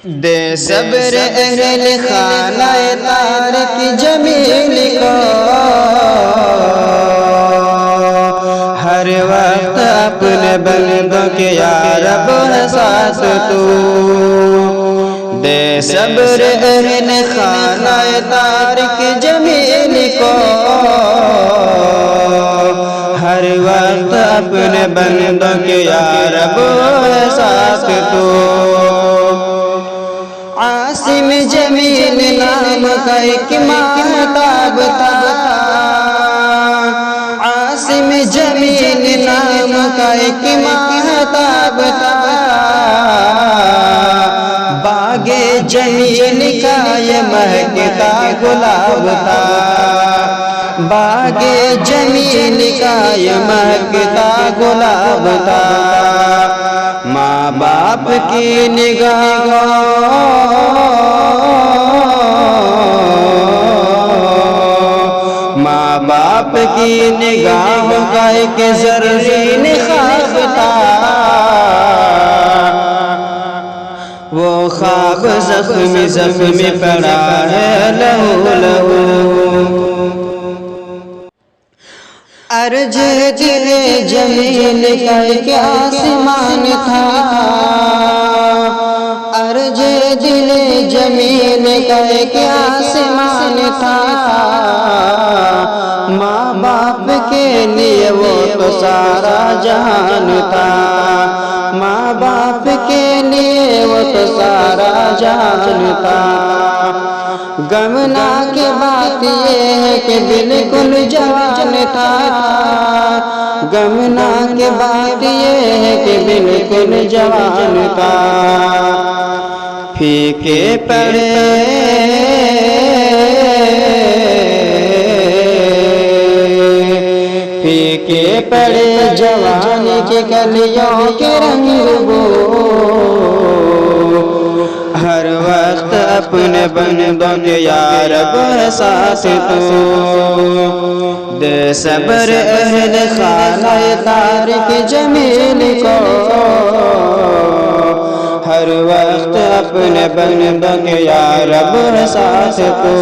दे सब्र अहले खानाए तारिक जमील को, हर वक्त अपने बंदों के या रब है साथ तू। दे सब्र अहले खानाए तारिक जमील को, हर वक्त अपने बंदों के या रब है साथ तू। आसिम जमील नाम का एक महताब था, आसिम जमील नाम का एक महताब था। बागे जमील का ये महकता गुलाब था, बागे जमील का ये महकता गुलाब था। माँ बाप की निगाहों, माँ बाप की निगाहों का एक ज़र्रीन ख्वाब था। वो ख्वाब ज़ख्मी ज़ख्मी पड़ा है लहू लहू। अर्ज दिले जमील का एक आसमान था, अर्ज दिले जमील का एक आसमान था। माँ बाप के लिए वो तो सारा जहान था, माँ बाप के लिए वो तो सारा जहान था। गमना के बात ये है कि बिल्कुल जवान था, गमना के बात ये है कि बिल्कुल जवान था। फीके पड़े फीके पड़े जवानी के कलियों के रंग वो, हर वक्त अपने बंदों के या रब है साथ तू। दे सब्र अहले खानाए तारिक जमील को, हर वक्त अपने बंदों के या रब है साथ तू।